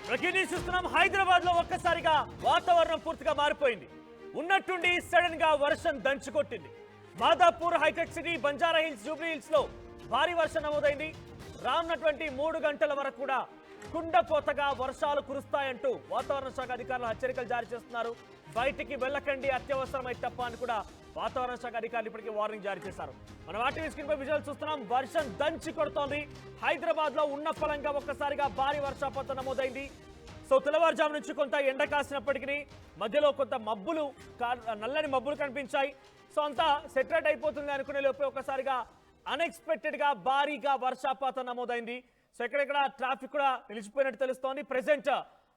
Breaking చూస్తున్నాం. హైదరాబాద్ లో ఒక్కసారిగా వాతావరణం పూర్తిగా మారిపోయింది. ఉన్నట్టుండి సడన్ గా వర్షం దంచుకొట్టింది. Madhapur, hitech city, Banjara hills, Jubilee Hills లో భారీ వర్షం నమోదైంది. రానున్నటువంటి 3 గంటల వరకు కూడా కుండపోతగా వర్షాలు కురుస్తాయంటూ వాతావరణ శాఖ అధికారులు హెచ్చరికలు జారీ చేస్తున్నారు. బయటికి వెళ్ళకండి, అత్యవసరమై తప్ప అని కూడా వాతావరణ శాఖ అధికారులు ఇప్పటికీ వార్నింగ్ జారీ చేశారు. మనం ఆర్టీవీ స్క్రీన్ పై విజువల్ చూస్తున్నాం. వర్షం దంచి కొడుతోంది. హైదరాబాద్ లో ఉన్న పలంగా ఒక్కసారిగా భారీ వర్షపాతం నమోదైంది. సో తెల్లవారుజాము నుంచి కొంత ఎండ కాసినప్పటికీ మధ్యలో కొంత మబ్బులు, నల్లని మబ్బులు కనిపించాయి. సో అంతా సెటరేట్ అయిపోతుంది అనుకునే లోపే ఒక్కసారిగా అన్ఎక్స్పెక్టెడ్ గా భారీగా వర్షపాతం నమోదైంది. సో ఎక్కడెక్కడ ట్రాఫిక్ కూడా నిలిచిపోయినట్టు తెలుస్తోంది. Present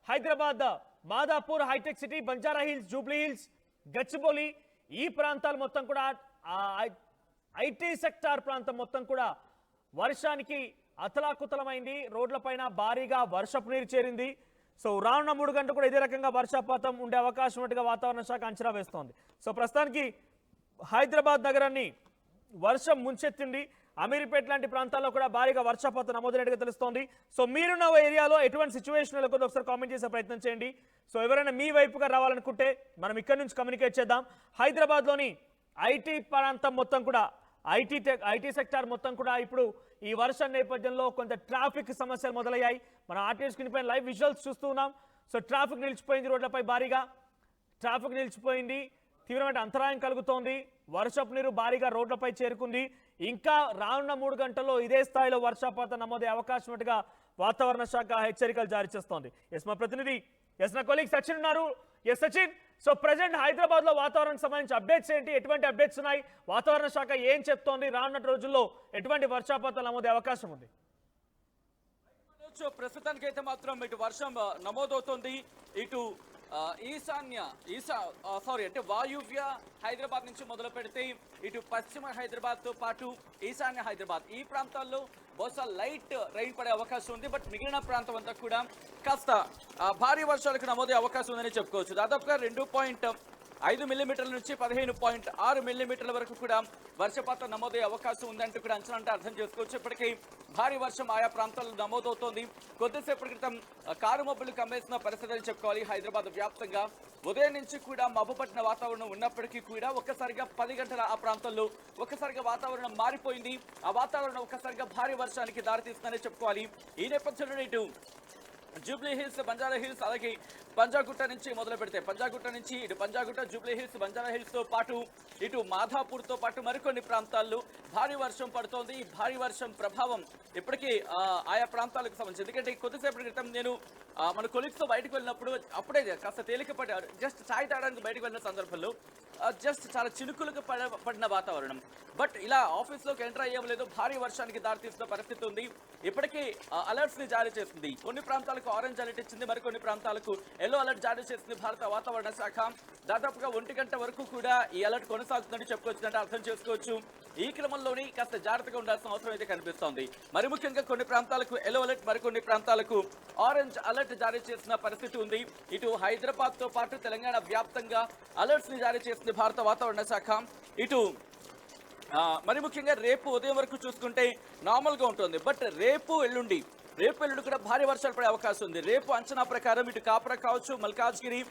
Hyderabad Madhapur, hitech city, Banjara hills, Jubilee Hills, Gachibowli ఈ ప్రాంతాలు మొత్తం కూడా ఐటీ సెక్టార్ ప్రాంతం మొత్తం కూడా వర్షానికి అతలాకుతలమైంది. రోడ్లపైన భారీగా వర్షపు నీరు చేరింది. సో రానున్న 3 గంటలు కూడా ఇదే రకంగా వర్షపాతం ఉండే అవకాశం ఉన్నట్టుగా వాతావరణ శాఖ అంచనా వేస్తోంది. సో ప్రస్తుతానికి హైదరాబాద్ నగరాన్ని వర్షం ముంచెత్తింది. అమీర్పేట్ లాంటి ప్రాంతాల్లో కూడా భారీగా వర్షపాతం నమోదైనట్టుగా తెలుస్తోంది. సో మీరున్న ఏరియాలో ఎటువంటి సిచ్యువేషన్ నెలకొందో ఒకసారి కామెంట్ చేసే ప్రయత్నం చేయండి. సో ఎవరైనా మీ వైపుగా రావాలనుకుంటే మనం ఇక్కడ నుంచి కమ్యూనికేట్ చేద్దాం. హైదరాబాద్లోని ఐటీ ప్రాంతం మొత్తం కూడా ఐటీ సెక్టార్ మొత్తం కూడా ఇప్పుడు ఈ వర్షం నేపథ్యంలో కొంత ట్రాఫిక్ సమస్యలు మొదలయ్యాయి. మనం ఆర్టీవీ స్క్రీన్ పైన లైవ్ విజువల్స్ చూస్తూ ఉన్నాం. సో ట్రాఫిక్ నిలిచిపోయింది, రోడ్లపై భారీగా ట్రాఫిక్ నిలిచిపోయింది. తీవ్రమైన అంతరాయం కలుగుతోంది. వర్షపు నీరు భారీగా రోడ్లపై చేరుకుంది. ఇంకా రానున్న 3 గంటల్లో ఇదే స్థాయిలో వర్షపాతం నమోదయ్యే అవకాశం ఉన్నట్టుగా వాతావరణ శాఖ హెచ్చరికలు జారీ చేస్తోంది. మా ప్రతినిధి నా కొలీగ్ సచిన్ ఉన్నారు. సచిన్, సో ప్రెసెంట్ హైదరాబాద్ లో వాతావరణానికి సంబంధించి అప్డేట్స్ ఏంటి? ఎటువంటి అప్డేట్స్ ఉన్నాయి? వాతావరణ శాఖ ఏం చెప్తోంది? రానున్న రోజుల్లో ఎటువంటి వర్షపాతం నమోదే అవకాశం ఉంది? ప్రస్తుతానికి అయితే మాత్రం ఇటు వర్షం నమోదవుతోంది. ఇటు వాయువ్య హైదరాబాద్ నుంచి మొదలు పెడితే ఇటు పశ్చిమ హైదరాబాద్ తో పాటు ఈశాన్య హైదరాబాద్ ఈ ప్రాంతాల్లో బహుశా లైట్ రైన్ పడే అవకాశం ఉంది. బట్ మిగిలిన ప్రాంతం అంతా కూడా కాస్త భారీ వర్షాలకు నమోదే అవకాశం ఉందని చెప్పుకోవచ్చు. దాదాపుగా 2.5 మిల్లీమీటర్ల నుంచి 15.6 మిల్లీమీటర్ల వరకు కూడా వర్షపాతం నమోదయ్యే అవకాశం ఉందంటూ కూడా అంచనా అంటే అర్థం చేసుకోవచ్చు. ఇప్పటికీ భారీ వర్షం ఆయా ప్రాంతాల్లో నమోదవుతోంది. కొద్దిసేపటి క్రితం కారు మబ్బులు కమ్మేసిన పరిస్థితి అని చెప్పుకోవాలి. హైదరాబాద్ వ్యాప్తంగా ఉదయం నుంచి కూడా మబ్బు పట్టిన వాతావరణం ఉన్నప్పటికీ కూడా ఒక్కసారిగా 10 గంటల ఆ ప్రాంతంలో ఒక్కసారిగా వాతావరణం మారిపోయింది. ఆ వాతావరణం ఒక్కసారిగా భారీ వర్షానికి దారితీస్తుందని చెప్పుకోవాలి. ఈ నేపథ్యంలో ఇటు జూబ్లీ హిల్స్, బంజారా హిల్స్, అలాగే పంజాగుట్ట నుంచి మొదలు పెడితే పంజాగుట్ట నుంచి ఇటు Panjagutta, Jubilee hills, Banjara hills తో పాటు ఇటు మాధాపూర్ తో పాటు మరికొన్ని ప్రాంతాల్లో భారీ వర్షం పడుతోంది. ఈ భారీ వర్షం ప్రభావం ఇప్పటికీ ఆయా ప్రాంతాలకు సంబంధించి, ఎందుకంటే కొద్దిసేపటి క్రితం నేను మన కొలీగ్స్ తో బయటకు వెళ్ళినప్పుడు అప్పుడే కాస్త తేలికపడి జస్ట్ ఛాయ్ తాగడానికి బయటకు వెళ్ళిన సందర్భంలో జస్ట్ చాలా చినుకులకు పడిన వాతావరణం. బట్ ఇలా ఆఫీస్లోకి ఎంటర్ అయ్యేలేదు, భారీ వర్షానికి దారితీస్తున్న పరిస్థితి ఉంది. ఇప్పటికీ అలర్ట్స్ ని జారీ చేస్తుంది. కొన్ని ప్రాంతాలకు ఆరెంజ్ అలర్ట్ ఇచ్చింది, మరికొన్ని ప్రాంతాలకు ఎల్లో అలర్ట్ జారీ చేసింది భారత వాతావరణ శాఖ. దాదాపుగా 1 గంట వరకు కూడా ఈ అలర్ట్ కొనసాగుతుందని చెప్పుకోవచ్చు, అర్థం చేసుకోవచ్చు. ఈ క్రమంలోనే కాస్త జాగ్రత్తగా ఉండాల్సిన అవసరం అయితే కనిపిస్తోంది. మరి ముఖ్యంగా కొన్ని ప్రాంతాలకు ఎల్లో అలర్ట్, మరికొన్ని ప్రాంతాలకు ఆరెంజ్ అలర్ట్ జారీ చేసిన పరిస్థితి ఉంది. ఇటు హైదరాబాద్ తో పాటు తెలంగాణ వ్యాప్తంగా అలర్ట్స్ ని జారీ చేసింది భారత వాతావరణ శాఖ. ఇటు మరి ముఖ్యంగా రేపు ఉదయం వరకు చూసుకుంటే నార్మల్ గా ఉంటుంది. బట్ రేపు ఎల్లుండి కూడా భారీ వర్షాలు పడే అవకాశం ఉంది. రేపు అంచనా ప్రకారం ఇటు కాపరా కావచ్చు, మల్కాజ్గిరి,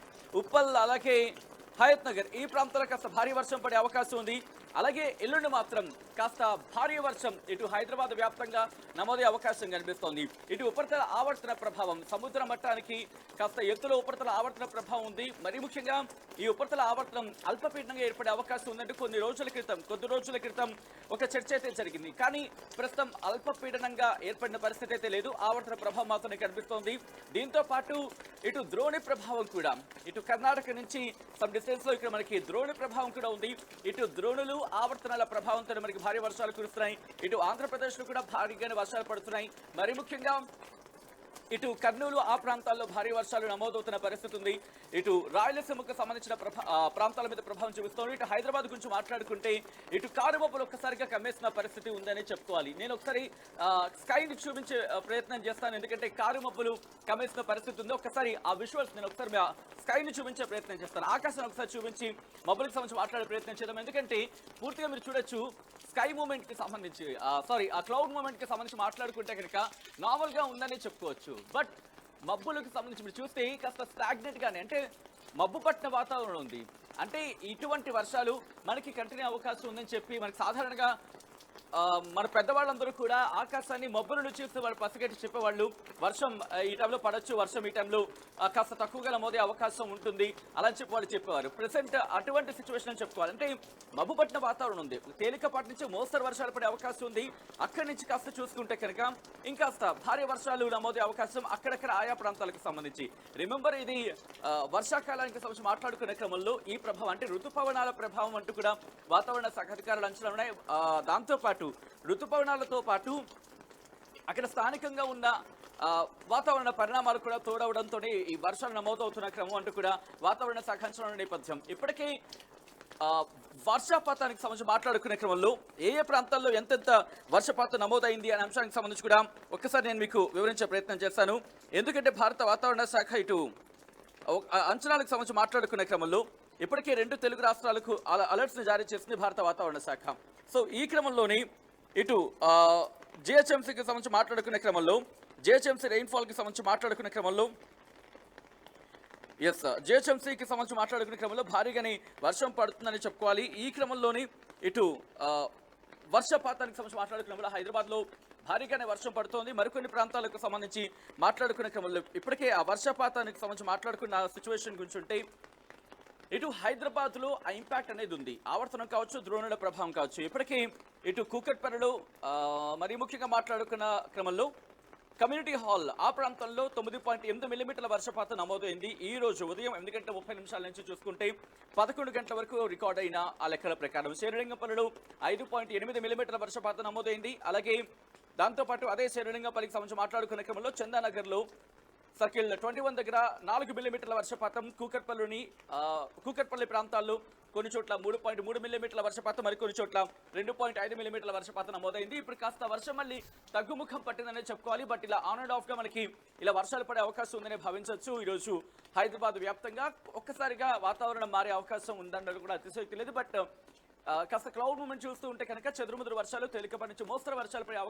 ఉప్పల్, అలాగే హయత్ నగర్ ఈ ప్రాంతాల్లో కాస్త భారీ వర్షం పడే అవకాశం ఉంది. అలాగే ఎల్లుండి మాత్రం కాస్త భారీ వర్షం ఇటు హైదరాబాద్ వ్యాప్తంగా నమోదే అవకాశం కనిపిస్తోంది. ఇటు ఉపరితల ఆవర్తన ప్రభావం, సముద్ర మట్టానికి కాస్త ఎత్తులో ఉపరితల ఆవర్తన ప్రభావం ఉంది. మరి ముఖ్యంగా ఈ ఉపరితల ఆవర్తనం అల్పపీడనంగా ఏర్పడే అవకాశం ఉందంటే కొద్ది రోజుల క్రితం ఒక చర్చ అయితే జరిగింది. కానీ ప్రస్తుతం అల్పపీడనంగా ఏర్పడిన పరిస్థితి అయితే లేదు, ఆవర్తన ప్రభావం మాత్రమే కనిపిస్తోంది. దీంతో పాటు ఇటు ద్రోణి ప్రభావం కూడా, ఇటు కర్ణాటక నుంచి సమ్ డిస్టెన్స్ లో ఇక్కడ మనకి ద్రోణి ప్రభావం కూడా ఉంది. ఇటు ద్రోణులు ఆవర్తనాల ప్రభావంతో మనకి భారీ వర్షాలు కురుస్తున్నాయి. ఇటు ఆంధ్రప్రదేశ్ లో కూడా భారీగానే వర్షాలు పడుతున్నాయి. మరి ముఖ్యంగా ఇటు కర్నూలు ఆ ప్రాంతాల్లో భారీ వర్షాలు నమోదవుతున్న పరిస్థితి ఉంది. ఇటు రాయలసీమకు సంబంధించిన ప్రాంతాల మీద ప్రభావం చూపిస్తోంది. ఇటు హైదరాబాద్ గురించి మాట్లాడుకుంటే ఇటు కారు మబ్బులు ఒక్కసారిగా కమ్మేసిన పరిస్థితి ఉందని చెప్పుకోవాలి. నేను ఒకసారి స్కైని చూపించే ప్రయత్నం చేస్తాను, ఎందుకంటే కారు మబ్బులు కమ్మేసిన పరిస్థితి ఉంది. ఒకసారి ఆ విజువల్స్ నేను ఒకసారి స్కైని చూపించే ప్రయత్నం చేస్తాను. ఆకాశాన్ని ఒకసారి చూపించి మబ్బులకు సంబంధించి మాట్లాడే ప్రయత్నం చేద్దాం. ఎందుకంటే పూర్తిగా మీరు చూడొచ్చు స్కై మూమెంట్ కి సంబంధించి ఆ క్లౌడ్ మూమెంట్ కి సంబంధించి మాట్లాడుకుంటే కనుక నార్మల్ గా ఉందని చెప్పుకోవచ్చు. బట్ మబ్బులకు సంబంధించి మీరు చూస్తే కాస్త స్టాగ్నెట్ గానే, అంటే మబ్బు పట్టిన వాతావరణం ఉంది. అంటే ఇటువంటి వర్షాలు మనకి కంటిన్యూ అవకాశం ఉందని చెప్పి మనకి సాధారణంగా మన పెద్దవాళ్ళందరూ కూడా ఆకాశాన్ని మబ్బులను చూస్తే వాళ్ళు పసిగట్టి చెప్పేవాళ్ళు వర్షం ఈ టైంలో పడొచ్చు, వర్షం ఈ టైంలో కాస్త తక్కువగా నమోదే అవకాశం ఉంటుంది అలా చెప్పి వాళ్ళు చెప్పేవారు. ప్రెసెంట్ అటువంటి సిచ్యువేషన్ అని చెప్పుకోవాలి. అంటే మబ్బు పట్టిన వాతావరణం ఉంది, తేలికపాటి నుంచి మోస్తరు వర్షాలు పడే అవకాశం ఉంది. అక్కడి నుంచి కాస్త చూసుకుంటే కనుక ఇంకాస్త భారీ వర్షాలు నమోదే అవకాశం అక్కడక్కడ ఆయా ప్రాంతాలకు సంబంధించి. రిమెంబర్, ఇది వర్షాకాలానికి సంబంధించి మాట్లాడుకునే క్రమంలో ఈ ప్రభావం అంటే ఋతుపవనాల ప్రభావం అంటూ కూడా వాతావరణ శాఖ అధికారులు అంచనా ఉన్నాయి. దాంతోపాటు ఋతుపవనాలతో పాటు అక్కడ స్థానికంగా ఉన్న వాతావరణ పరిణామాలు కూడా తోడవడంతో ఈ వర్షాలు నమోదవుతున్న క్రమం అంటూ కూడా వాతావరణ శాఖ అంచనా నేపథ్యం. ఇప్పటికే వర్షపాతానికి సంబంధించి మాట్లాడుకునే క్రమంలో ఏ ప్రాంతాల్లో ఎంతెంత వర్షపాతం నమోదైంది అనే అంశానికి సంబంధించి కూడా ఒక్కసారి నేను మీకు వివరించే ప్రయత్నం చేస్తాను. ఎందుకంటే భారత వాతావరణ శాఖ ఇటు అంచనాలకు సంబంధించి మాట్లాడుకునే క్రమంలో ఇప్పటికే 2 తెలుగు రాష్ట్రాలకు అలర్ట్స్ ని జారీ చేసింది భారత వాతావరణ శాఖ. సో ఈ క్రమంలోని ఇటు జిహెచ్ఎంసీకి సంబంధించి మాట్లాడుకునే క్రమంలో జిహెచ్ఎంసీ రెయిన్ఫాల్ కి సంబంధించి మాట్లాడుకునే క్రమంలో జిహెచ్ఎంసీకి సంబంధించి మాట్లాడుకునే క్రమంలో భారీగానే వర్షం పడుతుందని చెప్పుకోవాలి. ఈ క్రమంలోని ఇటు వర్షపాతానికి సంబంధించి మాట్లాడుకునే క్రమంలో హైదరాబాద్లో భారీగానే వర్షం పడుతోంది. మరికొన్ని ప్రాంతాలకు సంబంధించి మాట్లాడుకునే క్రమంలో ఇప్పటికే ఆ వర్షపాతానికి సంబంధించి మాట్లాడుకున్న సిచ్యువేషన్ గురించి ఉంటే ఇటు హైదరాబాద్లో ఆ ఇంపాక్ట్ అనేది ఉంది. ఆవర్తనం కావచ్చు, ద్రోణుల ప్రభావం కావచ్చు. ఇప్పటికీ ఇటు కూకట్పల్లిలో మరి ముఖ్యంగా మాట్లాడుకున్న క్రమంలో కమ్యూనిటీ హాల్ ఆ ప్రాంతంలో 9.8 మిల్లీమీటర్ల వర్షపాతం నమోదైంది. ఈ రోజు ఉదయం 8:30 నుంచి చూసుకుంటే 11 గంటల వరకు రికార్డ్ అయిన ఆ లెక్కల ప్రకారం శేరిలింగంపల్లిలో 5.8 మిల్లీమీటర్ల వర్షపాతం నమోదైంది. అలాగే దాంతోపాటు అదే శేరిలింగంపల్లికి సంబంధించి మాట్లాడుకునే క్రమంలో చందానగర్లో సర్కిల్ 21 దగ్గర 4 మిల్లీమీటర్ల వర్షపాతం, కూకట్పల్లి ప్రాంతాల్లో కొన్ని చోట్ల 3.3 మిల్లీమీటర్ల వర్షపాతం, మరికొన్ని చోట్ల 2.5 మిల్లీమీటర్ల వర్షపాతం నమోదైంది. ఇప్పుడు కాస్త వర్షం మళ్ళీ తగ్గుముఖం పట్టిందనే చెప్పుకోవాలి. బట్ ఇలా ఆన్ అండ్ ఆఫ్ గా మనకి ఇలా వర్షాలు పడే అవకాశం ఉందనే భావించవచ్చు. ఈరోజు హైదరాబాద్ వ్యాప్తంగా ఒక్కసారిగా వాతావరణం మారే అవకాశం ఉందన్నది కూడా అతిశయోక్తి లేదు. బట్ కాస్త క్లౌడ్ మూమెంట్ చూస్తూ ఉంటే కనుక చెదురుముదురు వర్షాలు, తేలికపాటి నుంచి మోస్తరు వర్షాలు పడే అవకాశం